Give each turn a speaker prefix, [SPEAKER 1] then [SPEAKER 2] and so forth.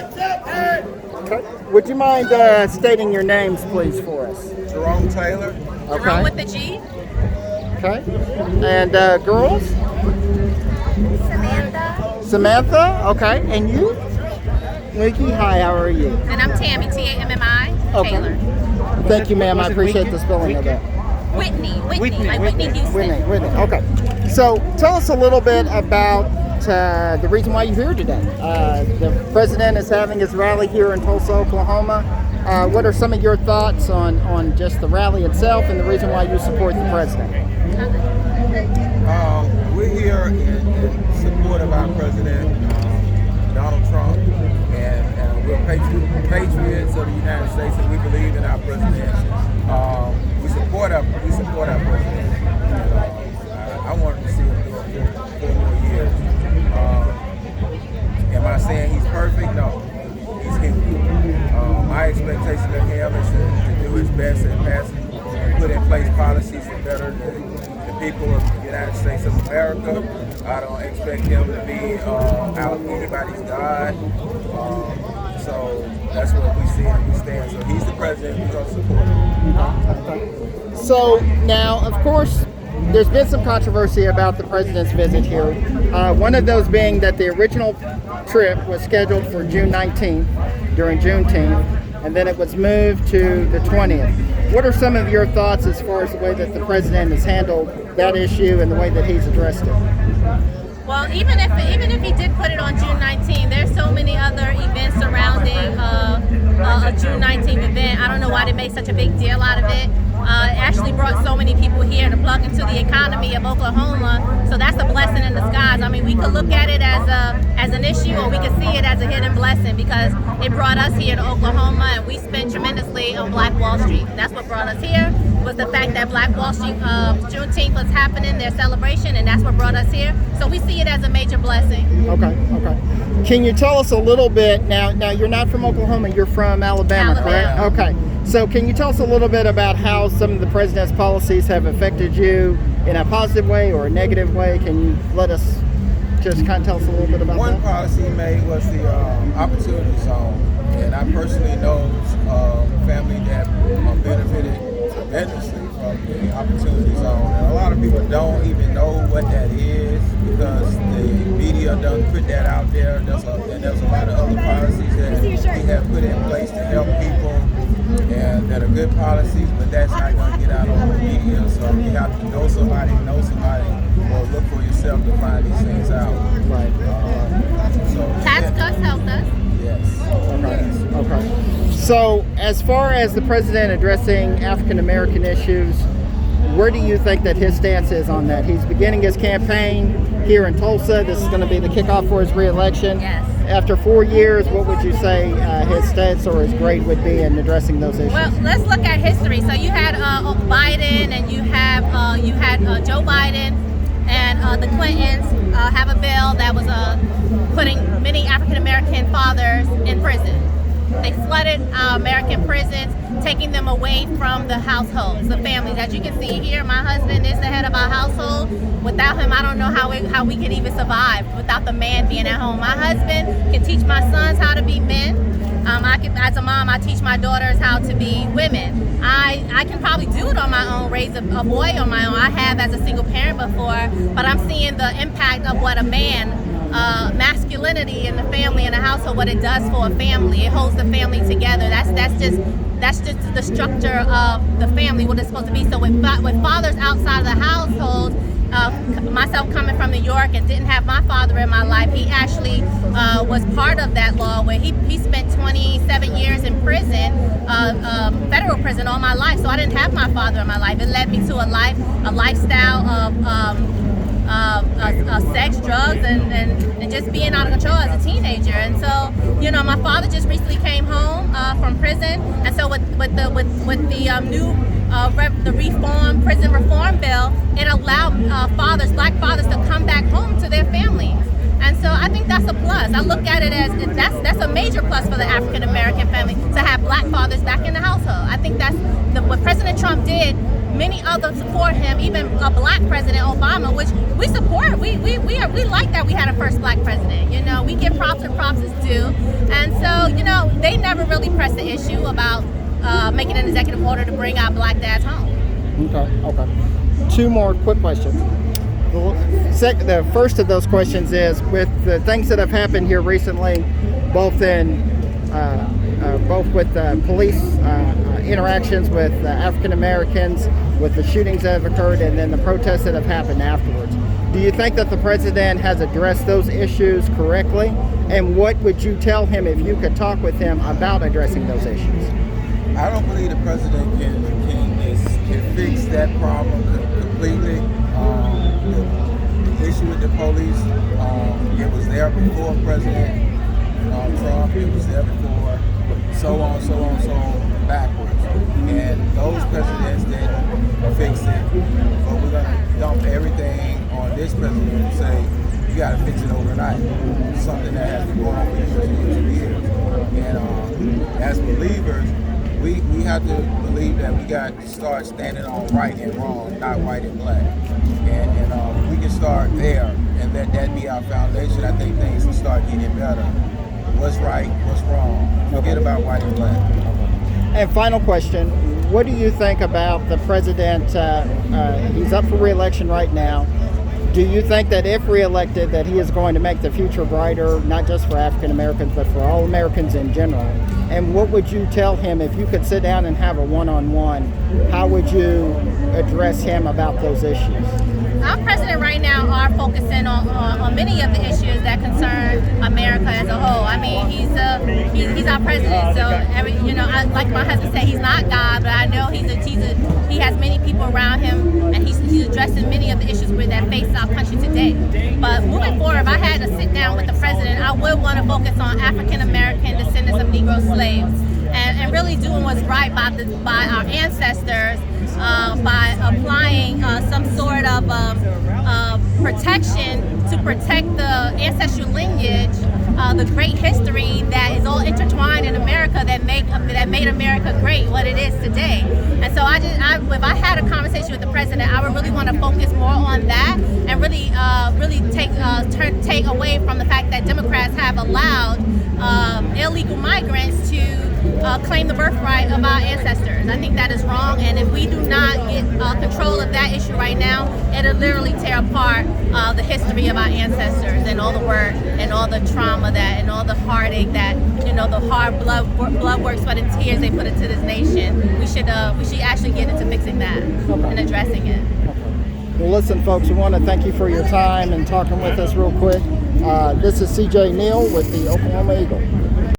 [SPEAKER 1] Okay. Would you mind stating your names, please, for us?
[SPEAKER 2] Jerome Taylor.
[SPEAKER 1] Okay.
[SPEAKER 3] Jerome with the G.
[SPEAKER 1] Okay. And girls?
[SPEAKER 3] Samantha.
[SPEAKER 1] Samantha. Okay. And you? Nikki. Hi. How are you?
[SPEAKER 3] And I'm Tammy, Tammi
[SPEAKER 1] Okay.
[SPEAKER 3] Taylor.
[SPEAKER 1] Thank you, ma'am. I appreciate the spelling of that.
[SPEAKER 3] Whitney, like Whitney Houston.
[SPEAKER 1] Whitney. Okay. So tell us a little bit about the reason why you're here today. The president is having his rally here in Tulsa, Oklahoma. What are some of your thoughts on just the rally itself and the reason why you support the president?
[SPEAKER 2] We're here in support of our president, Donald Trump, and we're patriots of the United States, and we believe in our president. We support our president. I wanted to see him do it for 4 more years. Am I saying he's perfect? No, he's human. My expectation of him is to do his best and put in place policies to better the people of the United States of America. I don't expect him to be out anybody's God. So that's what we see and we stand. So he's the president, we're going to support him.
[SPEAKER 1] So now, of course, there's been some controversy about the president's visit here. One of those being that the original trip was scheduled for June 19th, during Juneteenth, and then it was moved to the 20th. What are some of your thoughts as far as the way that the president has handled that issue and the way that he's addressed it?
[SPEAKER 3] Well, even if he did put it on June 19th, there's so many other events surrounding a June 19th event. I don't know why they made such a big deal out of it. It actually brought so many people here to plug into the economy of Oklahoma. So that's a blessing in disguise. I mean, we could look at it as an issue, or we could see it as a hidden blessing because it brought us here to Oklahoma, and we spent tremendously on Black Wall Street. That's what brought us here, was the fact that Black Wall Street Juneteenth was happening, their celebration, and that's what brought us here. So we see it as a major blessing.
[SPEAKER 1] Okay. Can you tell us a little bit, now you're not from Oklahoma, you're from Alabama, correct? Okay. So can you tell us a little bit about how some of the president's policies have affected you in a positive way or a negative way? Can you let us just kind of tell us a little bit about that?
[SPEAKER 2] One policy he made was the opportunity zone, and I personally know family that benefited tremendously from the opportunity zone. And a lot of people don't even know what that is because the media doesn't put that out there. There's a lot of other policies that we have put in place to help people, and that are good policies, but that's not going to get out on the media. So you have to know somebody, or look for yourself to find these things out.
[SPEAKER 1] Right.
[SPEAKER 3] Tax cuts helped us.
[SPEAKER 2] Yes.
[SPEAKER 1] Okay. So as far as the president addressing African American issues, where do you think that his stance is on that? He's beginning his campaign here in Tulsa. This is going to be the kickoff for his re-election.
[SPEAKER 3] Yes.
[SPEAKER 1] After 4 years, what would you say his stance or his grade would be in addressing those issues?
[SPEAKER 3] Well, let's look at history. So you had Biden, and you had Joe Biden, and the Clintons have a bill that was putting many African American fathers in prison. They flooded our American prisons, taking them away from the households, the families. As you can see here, my husband is the head of our household. Without him, I don't know how we could even survive without the man being at home. My husband can teach my sons how to be men. As a mom, I teach my daughters how to be women. I can probably do it on my own, raise a boy on my own. I have as a single parent before, but I'm seeing the impact of what a man, masculinity in the family and the household, what it does for a family. It holds the family together. That's just the structure of the family, what it's supposed to be. So with fathers outside of the household, myself coming from New York and didn't have my father in my life, he actually was part of that law where he spent 27 years in prison, federal prison all my life. So I didn't have my father in my life. It led me to a lifestyle of sex, drugs, and just being out of control as a teenager. And so, my father just recently came home from prison, and so with the new prison reform bill, it allowed black fathers to come back home to their families. And so I think that's a plus. I look at it as that's a major plus for the African American family to have black fathers back in the household. I think that's the what President Trump did, many others support him, even a black president, Obama, which we support. We like that we had a first black president. You know, we give props where props is due. And so, you know, they never really pressed the issue about making an executive order to bring our black dads home.
[SPEAKER 1] Okay. Two more quick questions. The first of those questions is, with the things that have happened here recently, both with police interactions with African Americans, with the shootings that have occurred, and then the protests that have happened afterwards. Do you think that the president has addressed those issues correctly? And what would you tell him if you could talk with him about addressing those issues?
[SPEAKER 2] I don't believe the president can fix that problem completely. The issue with the police, it was there before President Trump. It was there before, so on, backwards. And those presidents didn't fix it. But we're going to dump everything on this president and say, you got to fix it overnight. It's something that has been going on for years and years. And as believers, we have to believe that we got to start standing on right and wrong, not white and black. And we can start there, and that be our foundation. I think things can start getting better. What's right, what's wrong. Forget about white and black.
[SPEAKER 1] And final question, what do you think about the president? He's up for re-election right now. Do you think that if re-elected, that he is going to make the future brighter, not just for African Americans, but for all Americans in general? And what would you tell him if you could sit down and have a one-on-one? How would you address him about those issues?
[SPEAKER 3] Our president right now are focusing on many of the issues that concern America as a whole. I mean, he's our president, so like my husband said, he's not God, but I know he has many people around him, and he's addressing many of the issues that face our country today. But moving forward, if I had to sit down with the president, I would want to focus on African American descendants of Negro slaves and really doing what's right by our ancestors. By applying some sort of protection to protect the ancestral lineage, the great history that is all intertwined in America that made America great what it is today. And so if I had a conversation with the president, I would really want to focus more on that and really take away from the fact that Democrats have allowed illegal migrants to claim the birthright of our ancestors. I think that is wrong, and if we do not get control of that issue right now, it'll literally tear apart the history of our ancestors and all the work and all the trauma and all the heartache that, the hard blood work, sweat, and tears they put into this nation. We should actually get into fixing that and addressing it.
[SPEAKER 1] Well, listen, folks, we want to thank you for your time and talking with us real quick. This is CJ Neal with the Oklahoma Eagle.